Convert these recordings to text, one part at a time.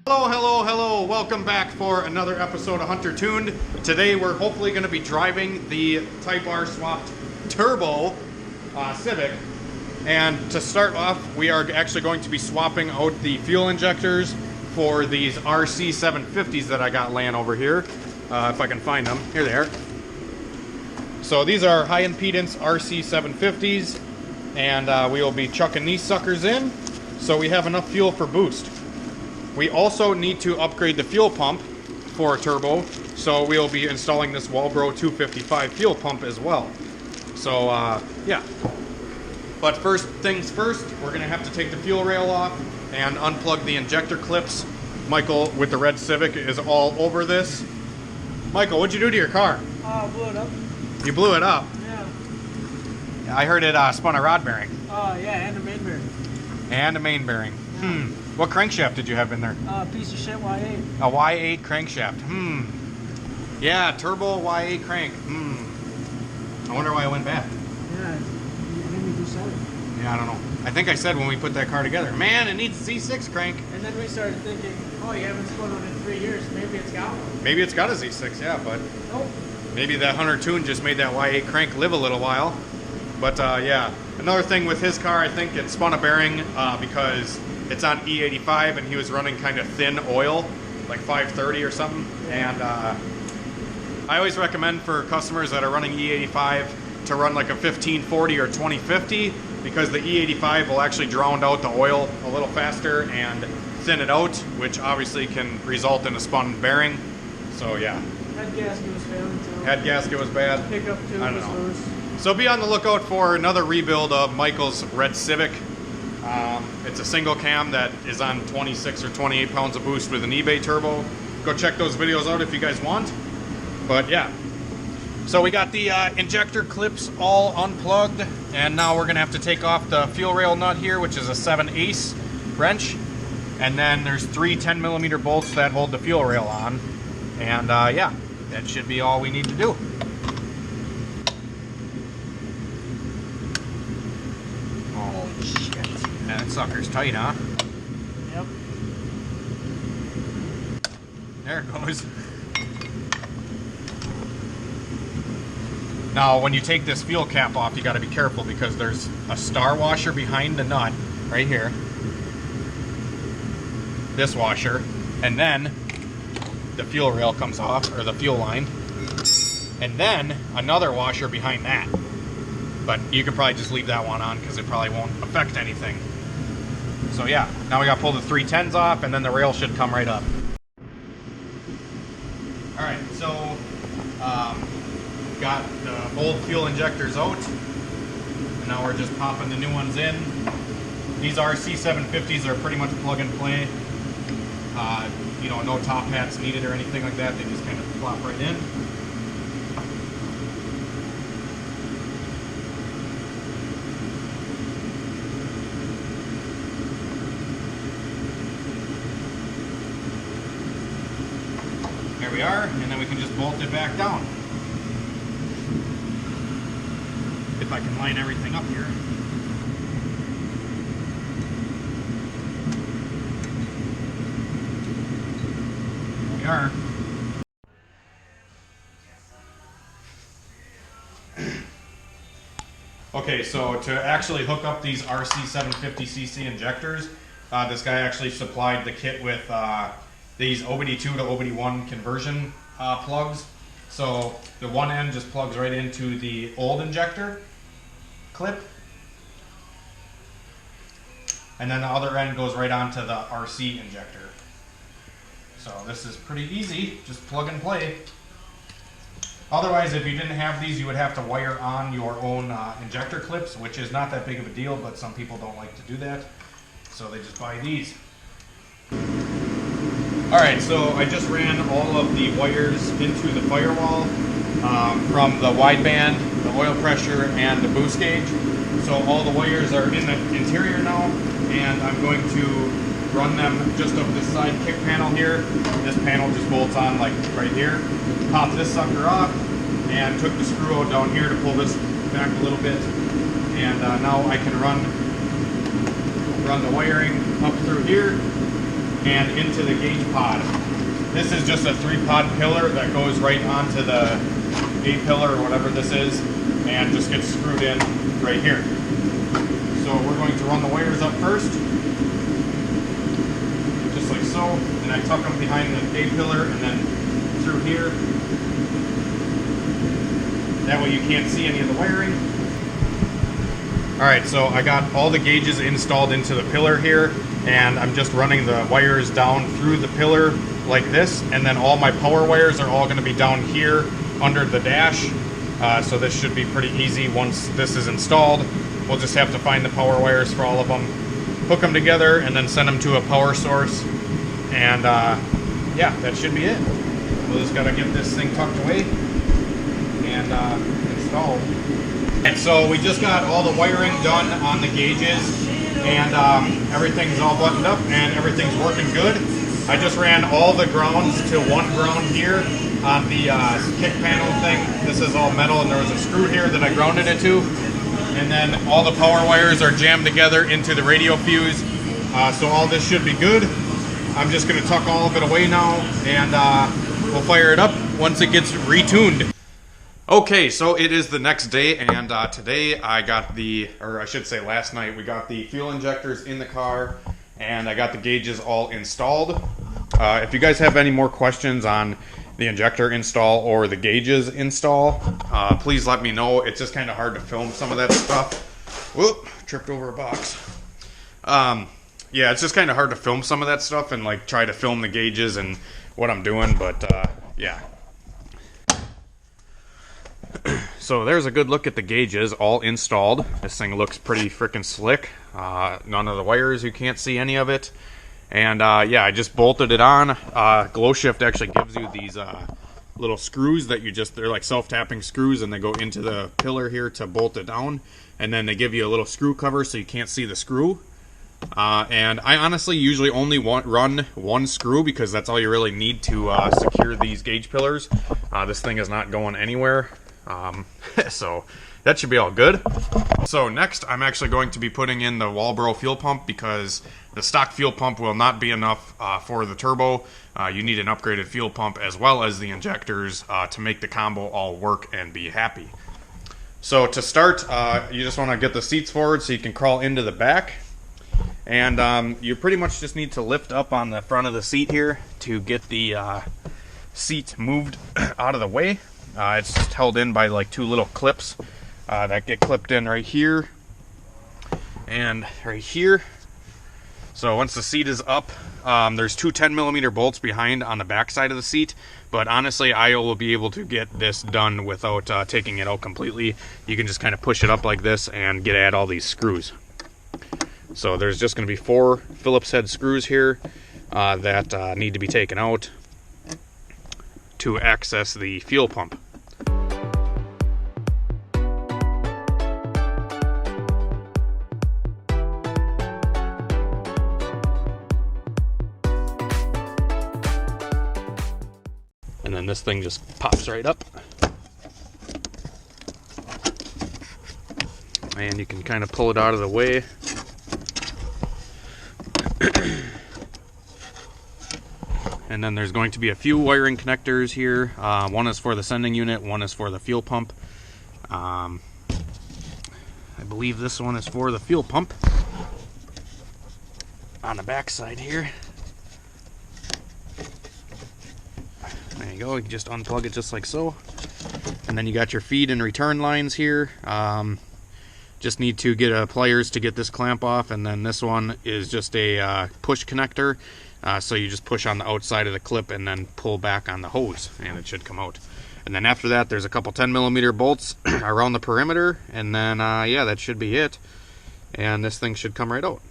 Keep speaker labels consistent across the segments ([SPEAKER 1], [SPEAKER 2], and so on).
[SPEAKER 1] Hello, welcome back for another episode of HunterTuned. Today we're hopefully going to be driving the Type R swapped Turbo Civic. And to start off, we are actually going to be swapping out the fuel injectors for these RC 750s that I got laying over here. If I can find them. Here they are. So these are high impedance RC 750s, and we will be chucking these suckers in so we have enough fuel for boost. We also need to upgrade the fuel pump for a turbo, so we'll be installing this Walbro 255 fuel pump as well. So yeah. But first things first, we're going to have to take the fuel rail off and unplug the injector clips. Michael, with the red Civic, is all over this. Michael, what'd you do to your car?
[SPEAKER 2] I blew it up.
[SPEAKER 1] You blew it up?
[SPEAKER 2] Yeah.
[SPEAKER 1] I heard it spun a rod bearing.
[SPEAKER 2] Yeah, and a main bearing.
[SPEAKER 1] And a main bearing.
[SPEAKER 2] Yeah.
[SPEAKER 1] What crankshaft did you have in there?
[SPEAKER 2] Piece of shit Y8.
[SPEAKER 1] A Y8 crankshaft. Yeah, turbo Y8 crank. I wonder why it went bad.
[SPEAKER 2] Yeah, maybe you said it.
[SPEAKER 1] Yeah, I don't know. I think I said when we put that car together, man, it needs a Z6 crank.
[SPEAKER 2] And then we started thinking, oh, you haven't spun one in 3 years. Maybe it's got one.
[SPEAKER 1] Maybe it's got a Z6, yeah, but
[SPEAKER 2] Nope.
[SPEAKER 1] maybe that HunterTuned just made that Y8 crank live a little while. But yeah, another thing with his car, I think it spun a bearing because it's on E85 and he was running kind of thin oil, like 530 or something. And I always recommend for customers that are running E85 to run like a 1540 or 2050 because the E85 will actually drown out the oil a little faster and thin it out, which obviously can result in a spun bearing. So yeah.
[SPEAKER 2] Head gasket was failing too.
[SPEAKER 1] Head gasket was bad.
[SPEAKER 2] Pickup tube was loose.
[SPEAKER 1] So be on the lookout for another rebuild of Michael's red Civic. It's a single cam that is on 26 or 28 pounds of boost with an eBay turbo. Go check those videos out if you guys want. But yeah. So we got the injector clips all unplugged, and now we're gonna have to take off the fuel rail nut here, which is a 7/8 wrench. And then there's 3 10mm bolts that hold the fuel rail on. And yeah, that should be all we need to do. Oh shit. That sucker's tight, huh?
[SPEAKER 2] Yep.
[SPEAKER 1] There it goes. Now, when you take this fuel cap off, you got to be careful because there's a star washer behind the nut right here. This washer, and then the fuel rail comes off, or the fuel line, and then another washer behind that. But you could probably just leave that one on because it probably won't affect anything. So yeah, now we got to pull the 310s off, and then the rail should come right up. All right, so got the old fuel injectors out, and now we're just popping the new ones in. These RC 750s are pretty much plug and play. You know, no top hats needed or anything like that. They just kind of plop right in. There we are, and then we can just bolt it back down. If I can line everything up here. There we are. Okay, so to actually hook up these RC 750cc injectors, this guy actually supplied the kit with these OBD2 to OBD1 conversion plugs. So the one end just plugs right into the old injector clip, and then the other end goes right onto the RC injector. So this is pretty easy, just plug and play. Otherwise, if you didn't have these, you would have to wire on your own injector clips, which is not that big of a deal, but some people don't like to do that, so they just buy these. Alright, so I just ran all of the wires into the firewall from the wideband, the oil pressure, and the boost gauge. So all the wires are in the interior now, and I'm going to run them just up this side kick panel here. This panel just bolts on like right here. Pop this sucker off, and took the screw out down here to pull this back a little bit. And now I can run run the wiring up through here and into the gauge pod. This is just a 3-pod pillar that goes right onto the A-pillar or whatever this is, and just gets screwed in right here. So we're going to run the wires up first, just like so, and I tuck them behind the A-pillar and then through here. That way you can't see any of the wiring. Alright, so I got all the gauges installed into the pillar here, and I'm just running the wires down through the pillar like this, and then all my power wires are all going to be down here under the dash. So this should be pretty easy once this is installed. We'll just have to find the power wires for all of them, hook them together, and then send them to a power source. And yeah, that should be it. We'll just got to get this thing tucked away and installed. And so we just got all the wiring done on the gauges, and everything's all buttoned up and everything's working good. I just ran all the grounds to one ground here on the kick panel thing. This is all metal, and there was a screw here that I grounded it to. And then all the power wires are jammed together into the radio fuse. So all this should be good. I'm just going to tuck all of it away now, and we'll fire it up once it gets retuned. Okay, so it is the next day, and today I got or I should say last night, we got the fuel injectors in the car, and I got the gauges all installed. If you guys have any more questions on the injector install or the gauges install, please let me know. It's just kind of hard to film some of that stuff. Whoop, tripped over a box. Yeah, it's just kind of hard to film some of that stuff and like try to film the gauges and what I'm doing, but yeah. So there's a good look at the gauges all installed. This thing looks pretty freaking slick. None of the wires, you can't see any of it. And yeah, I just bolted it on. Glow Shift actually gives you these little screws that they're like self-tapping screws, and they go into the pillar here to bolt it down. And then they give you a little screw cover so you can't see the screw. And I honestly usually only run one screw because that's all you really need to secure these gauge pillars. This thing is not going anywhere. So that should be all good. So next I'm actually going to be putting in the Walbro fuel pump, because the stock fuel pump will not be enough for the turbo. You need an upgraded fuel pump as well as the injectors to make the combo all work and be happy. So to start, you just want to get the seats forward so you can crawl into the back. And you pretty much just need to lift up on the front of the seat here to get the seat moved out of the way. It's just held in by like two little clips that get clipped in right here and right here. So once the seat is up, there's two 10mm bolts behind on the back side of the seat, but honestly I will be able to get this done without taking it out completely. You can just kind of push it up like this and get at all these screws. So there's just going to be 4 Phillips head screws here that need to be taken out to access the fuel pump. And then this thing just pops right up. And you can kind of pull it out of the way. And then there's going to be a few wiring connectors here. One is for the sending unit, one is for the fuel pump. I believe this one is for the fuel pump. On the back side here. There you go, you can just unplug it just like so. And then you got your feed and return lines here. Just need to get pliers to get this clamp off, and then this one is just a push connector. So you just push on the outside of the clip and then pull back on the hose, and it should come out. And then after that, there's a couple 10mm bolts around the perimeter, and then yeah, that should be it. And this thing should come right out.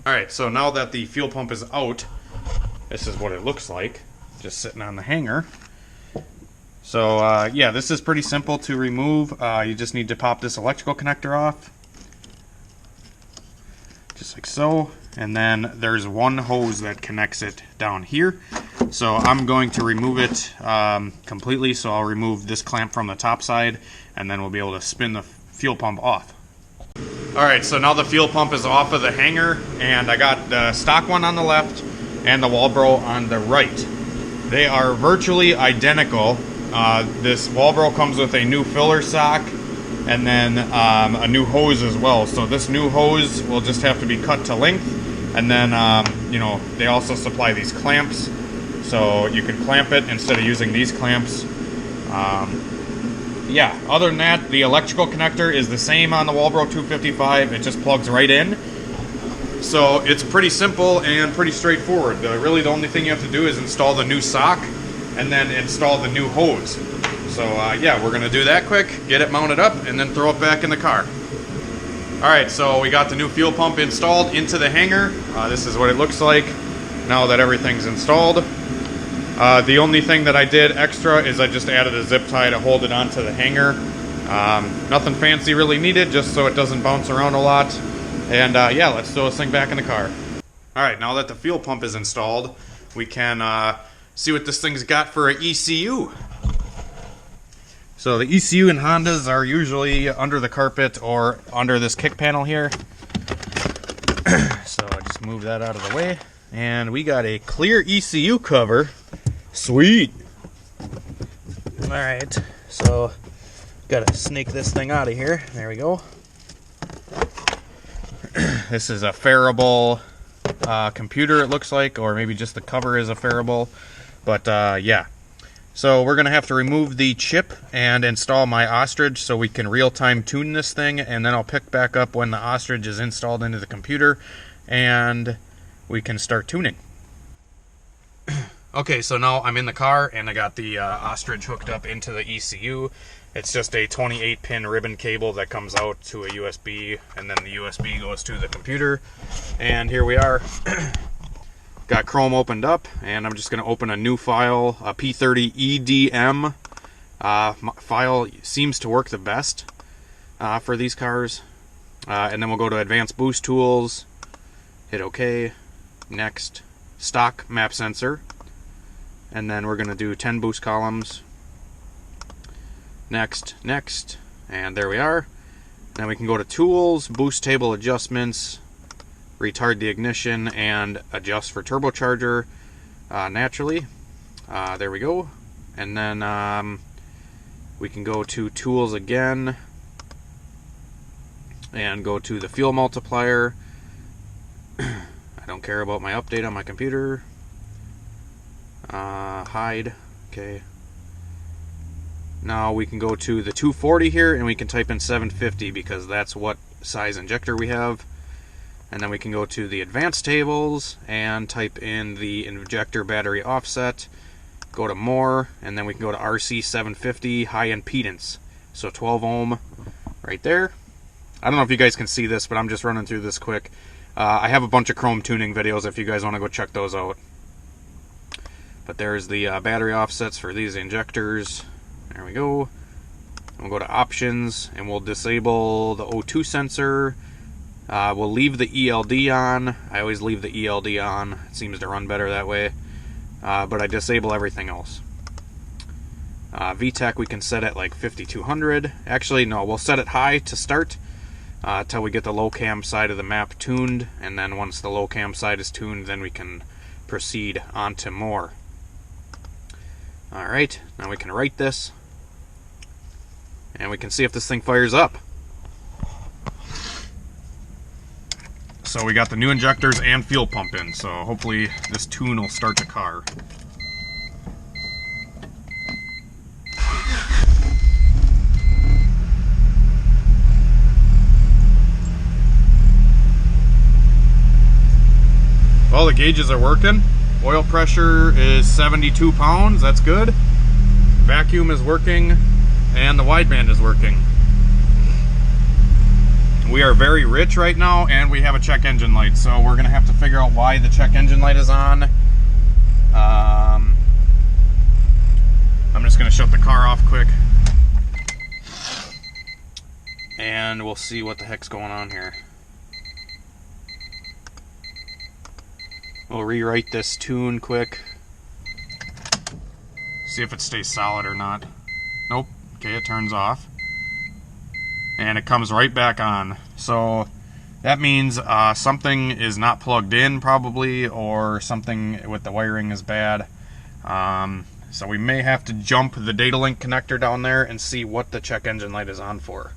[SPEAKER 1] Alright, so now that the fuel pump is out, this is what it looks like, just sitting on the hanger. So yeah, this is pretty simple to remove. You just need to pop this electrical connector off, just like so. And then there's one hose that connects it down here. So I'm going to remove it completely. So I'll remove this clamp from the top side, and then we'll be able to spin the fuel pump off. Alright, so now the fuel pump is off of the hanger, and I got the stock one on the left and the Walbro on the right. They are virtually identical. This Walbro comes with a new filler sock and then a new hose as well. So this new hose will just have to be cut to length, and then you know, they also supply these clamps, so you can clamp it instead of using these clamps. Yeah, other than that, the electrical connector is the same on the Walbro 255. It just plugs right in. So it's pretty simple and pretty straightforward. Really the only thing you have to do is install the new sock and then install the new hose. So yeah, we're gonna do that quick, get it mounted up, and then throw it back in the car. Alright, so we got the new fuel pump installed into the hanger. This is what it looks like now that everything's installed. The only thing that I did extra is I just added a zip tie to hold it onto the hanger. Nothing fancy really needed, just so it doesn't bounce around a lot. And yeah, let's throw this thing back in the car. Alright, now that the fuel pump is installed, we can see what this thing's got for an ECU. So the ECU in Hondas are usually under the carpet or under this kick panel here. So I just move that out of the way. And we got a clear ECU cover. Sweet. Alright, so gotta snake this thing out of here. There we go. This is a Faribault computer, it looks like, or maybe just the cover is a Faribault. But yeah. So we're gonna have to remove the chip and install my ostrich so we can real-time tune this thing, and then I'll pick back up when the ostrich is installed into the computer and we can start tuning. Okay, so now I'm in the car and I got the ostrich hooked up into the ECU. It's just a 28-pin ribbon cable that comes out to a USB, and then the USB goes to the computer. And here we are. Got Chrome opened up, and I'm just going to open a new file, a P30 EDM file. Seems to work the best for these cars. And then we'll go to Advanced Boost Tools, hit OK, next, Stock Map Sensor, and then we're going to do 10 boost columns. Next, next, and there we are. Then we can go to Tools, Boost Table Adjustments, retard the ignition, and adjust for turbocharger naturally. There we go. And then we can go to Tools again and go to the fuel multiplier. I don't care about my update on my computer. Hide. Okay. Now we can go to the 240 here and we can type in 750 because that's what size injector we have. And then we can go to the advanced tables and type in the injector battery offset. Go to more, and then we can go to RC 750 high impedance. So 12 ohm right there. I don't know if you guys can see this, but I'm just running through this quick. I have a bunch of Chrome tuning videos if you guys want to go check those out. But there's the battery offsets for these injectors. There we go. We'll go to options and we'll disable the O2 sensor. We'll leave the ELD on. I always leave the ELD on. It seems to run better that way. But I disable everything else. VTEC we can set at like 5200. Actually, no, we'll set it high to start till we get the low cam side of the map tuned. And then once the low cam side is tuned, then we can proceed on to more. Alright, now we can write this. And we can see if this thing fires up. So we got the new injectors and fuel pump in, so hopefully this tune will start the car. Well, the gauges are working. Oil pressure is 72 pounds, that's good. Vacuum is working, and the wideband is working. We are very rich right now, and we have a check engine light, so we're gonna have to figure out why the check engine light is on. I'm just gonna shut the car off quick, and we'll see what the heck's going on here. We'll rewrite this tune quick. See if it stays solid or not. Nope. Okay, it turns off. And it comes right back on. So that means something is not plugged in probably, or something with the wiring is bad. So we may have to jump the data link connector down there and see what the check engine light is on for.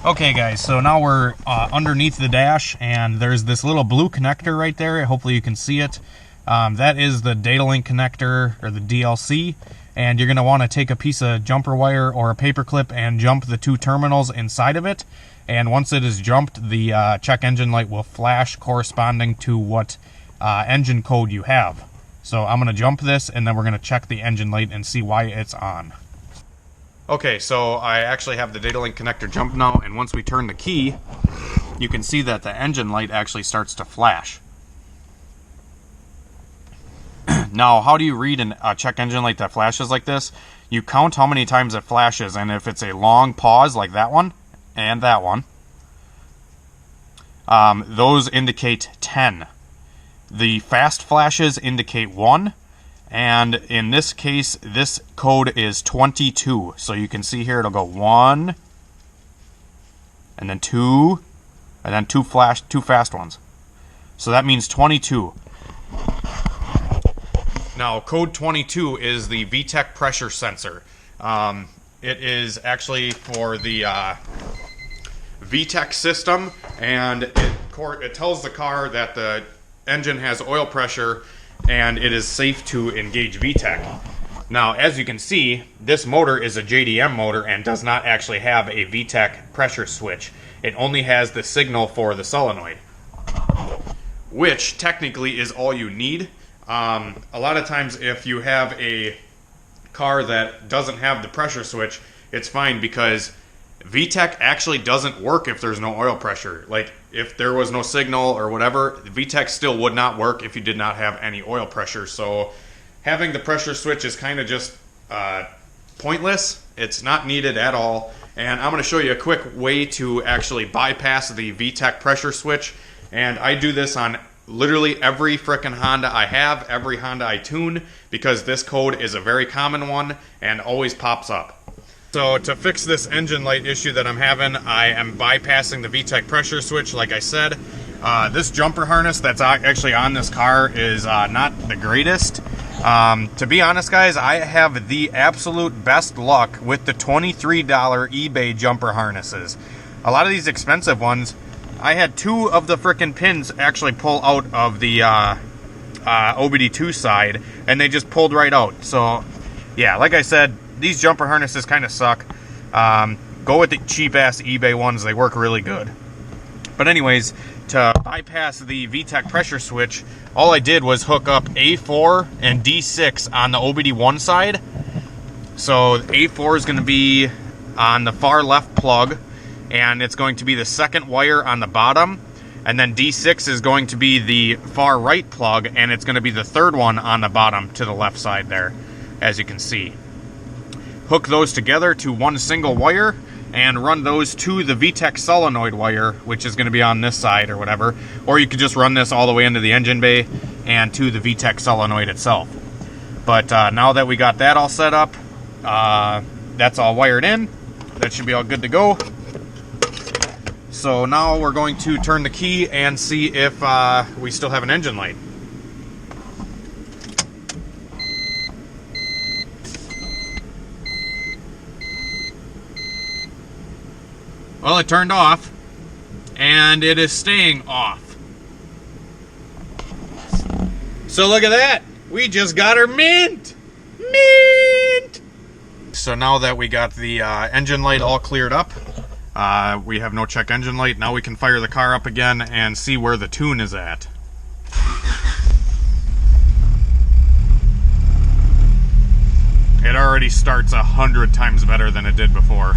[SPEAKER 1] Okay guys, so now we're underneath the dash, and there's this little blue connector right there. Hopefully you can see it. That is the data link connector, or the DLC, and you're going to want to take a piece of jumper wire or a paper clip and jump the two terminals inside of it. And once it is jumped, the check engine light will flash corresponding to what engine code you have. So I'm going to jump this, and then we're going to check the engine light and see why it's on. Okay, so I actually have the data link connector jumped now, and once we turn the key, you can see that the engine light actually starts to flash. Now, how do you read a check engine light that flashes like this? You count how many times it flashes, and if it's a long pause like that one and that one, those indicate 10. The fast flashes indicate 1. And in this case, this code is 22. So you can see here it'll go 1, and then 2, and then two fast ones. So that means 22. Now, code 22 is the VTEC pressure sensor. It is actually for the VTEC system, and it tells the car that the engine has oil pressure and it is safe to engage VTEC. Now, as you can see, this motor is a JDM motor and does not actually have a VTEC pressure switch. It only has the signal for the solenoid, which technically is all you need. A lot of times if you have a car that doesn't have the pressure switch, it's fine, because VTEC actually doesn't work if there's no oil pressure. Like, if there was no signal or whatever, VTEC still would not work if you did not have any oil pressure. So having the pressure switch is kind of just pointless. It's not needed at all. And I'm going to show you a quick way to actually bypass the VTEC pressure switch. And I do this on literally every frickin' Honda I have, every Honda I tune, because this code is a very common one and always pops up. So to fix this engine light issue that I'm having, I am bypassing the VTEC pressure switch, like I said. This jumper harness that's actually on this car is not the greatest. To be honest, guys, I have the absolute best luck with the $23 eBay jumper harnesses. A lot of these expensive ones, I had 2 of the frickin' pins actually pull out of the OBD2 side, and they just pulled right out. So, yeah, like I said, these jumper harnesses kind of suck. Go with the cheap-ass eBay ones. They work really good. But anyways, to bypass the VTEC pressure switch, all I did was hook up A4 and D6 on the OBD1 side. So A4 is going to be on the far left plug, and it's going to be the second wire on the bottom. And then D6 is going to be the far right plug, and it's going to be the third one on the bottom to the left side there, as you can see. Hook those together to one single wire and run those to the VTEC solenoid wire, which is going to be on this side or whatever. Or you could just run this all the way into the engine bay and to the VTEC solenoid itself. But now that we got that all set up, that's all wired in. That should be all good to go. So now we're going to turn the key and see if we still have an engine light. Well, it turned off, and it is staying off. So look at that. We just got her mint. Mint! So now that we got the engine light all cleared up, we have no check engine light. Now we can fire the car up again and see where the tune is at. It already starts 100 times better than it did before.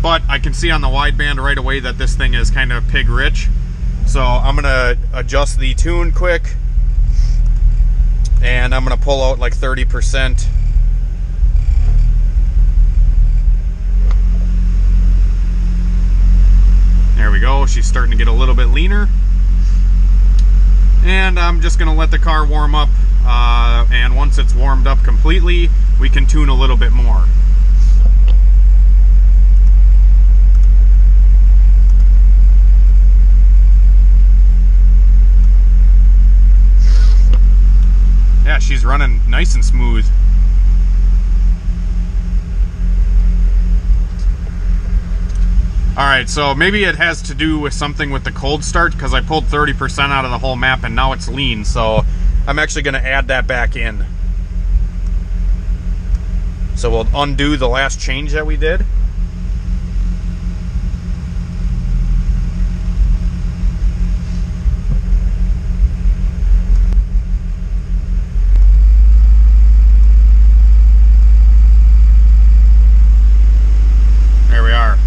[SPEAKER 1] But I can see on the wideband right away that this thing is kind of pig rich. So I'm going to adjust the tune quick. And I'm going to pull out like 30%. There we go. She's starting to get a little bit leaner. And I'm just going to let the car warm up. And once it's warmed up completely, we can tune a little bit more. she's running nice and smooth. Alright, so maybe it has to do with something with the cold start, because I pulled 30% out of the whole map and now it's lean, so I'm actually going to add that back in. So we'll undo the last change that we did. There we are.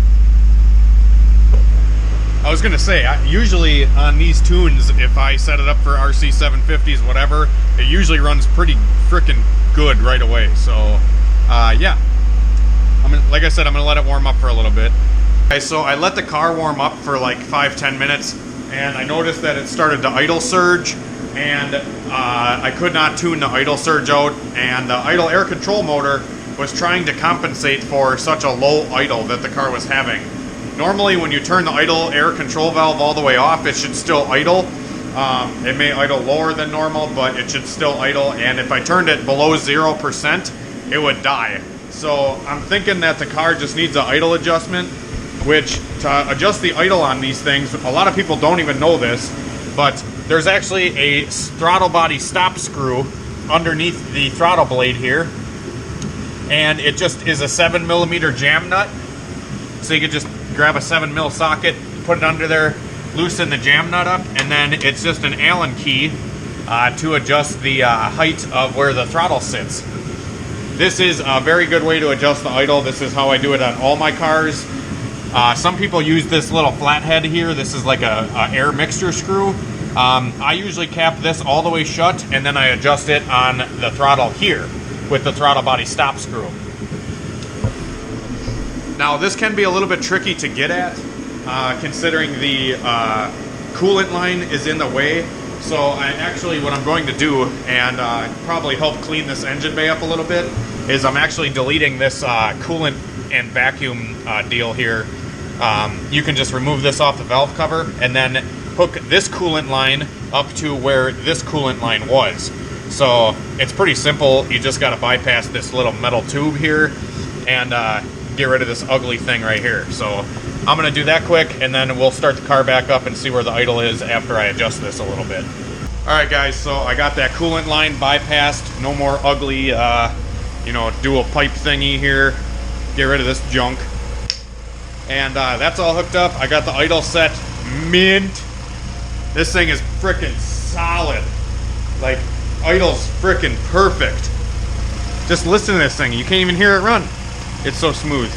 [SPEAKER 1] I was gonna say, usually on these tunes, if I set it up for RC 750s, whatever, it usually runs pretty freaking good right away. So, yeah. Like I said, I'm gonna let it warm up for a little bit. Okay, so I let the car warm up for like 5-10 minutes, and I noticed that it started to idle surge, and I could not tune the idle surge out, and the idle air control motor was trying to compensate for such a low idle that the car was having. Normally, when you turn the idle air control valve all the way off, it should still idle. It may idle lower than normal, but it should still idle. And if I turned it below 0%, it would die. So I'm thinking that the car just needs an idle adjustment, which to adjust the idle on these things, a lot of people don't even know this, but there's actually a throttle body stop screw underneath the throttle blade here. And it just is a 7mm jam nut. So you could just grab a 7mm socket, put it under there, loosen the jam nut up, and then it's just an Allen key to adjust the height of where the throttle sits. This is a very good way to adjust the idle. This is how I do it on all my cars. Some people use this little flathead here. This is like a air mixture screw. I usually cap this all the way shut, and then I adjust it on the throttle here with the throttle body stop screw. Now this can be a little bit tricky to get at, considering the coolant line is in the way. So what I'm going to do, and probably help clean this engine bay up a little bit, is I'm actually deleting this coolant and vacuum deal here. You can just remove this off the valve cover and then hook this coolant line up to where this coolant line was. So it's pretty simple. You just got to bypass this little metal tube here and get rid of this ugly thing right here. So I'm going to do that quick, and then we'll start the car back up and see where the idle is after I adjust this a little bit. Alright guys, so I got that coolant line bypassed. No more ugly, dual pipe thingy here. Get rid of this junk. And that's all hooked up. I got the idle set mint. This thing is freaking solid. Like, idle's freaking perfect. Just listen to this thing. You can't even hear it run. It's so smooth.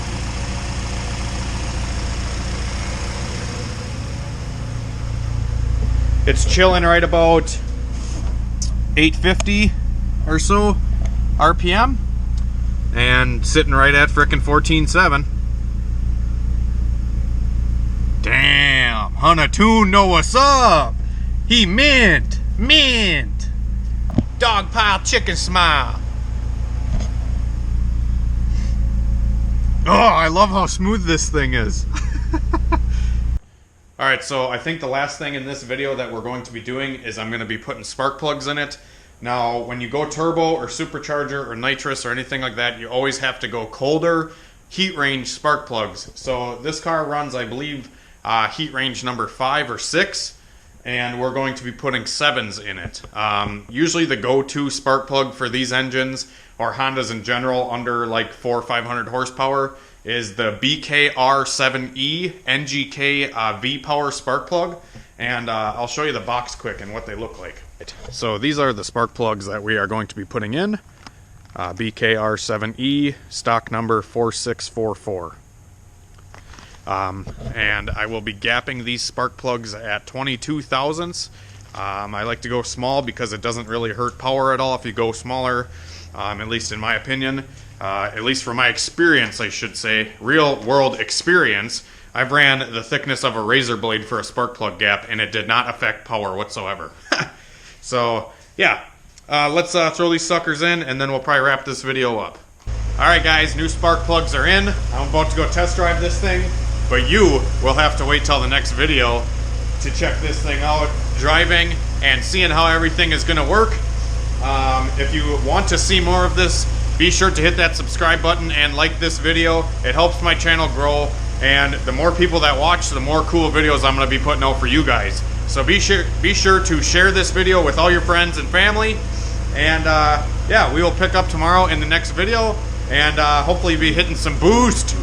[SPEAKER 1] It's chilling right about 850 or so RPM and sitting right at frickin' 14.7. Damn, HunterTuned know what's up. He mint. Dog pile chicken smile. Oh, I love how smooth this thing is. Alright, so I think the last thing in this video that we're going to be doing is I'm going to be putting spark plugs in it. Now, when you go turbo or supercharger or nitrous or anything like that, you always have to go colder heat range spark plugs. So this car runs, I believe, heat range number 5 or 6, and we're going to be putting 7s in it. Usually the go-to spark plug for these engines, or Hondas in general, under like 400 or 500 horsepower, is the BKR7E NGK V-Power spark plug, and I'll show you the box quick and what they look like. So these are the spark plugs that we are going to be putting in. BKR7E, stock number 4644. And I will be gapping these spark plugs at 22 thousandths. I like to go small because it doesn't really hurt power at all if you go smaller, at least in my opinion. At least from my experience, I should say, real world experience, I've ran the thickness of a razor blade for a spark plug gap, and it did not affect power whatsoever. So, yeah, let's throw these suckers in, and then we'll probably wrap this video up. Alright guys, new spark plugs are in. I'm about to go test drive this thing, but you will have to wait till the next video to check this thing out, driving and seeing how everything is going to work. If you want to see more of this, be sure to hit that subscribe button and like this video. It helps my channel grow, and the more people that watch, the more cool videos I'm going to be putting out for you guys. So be sure to share this video with all your friends and family. And yeah, we will pick up tomorrow in the next video, and hopefully be hitting some boost.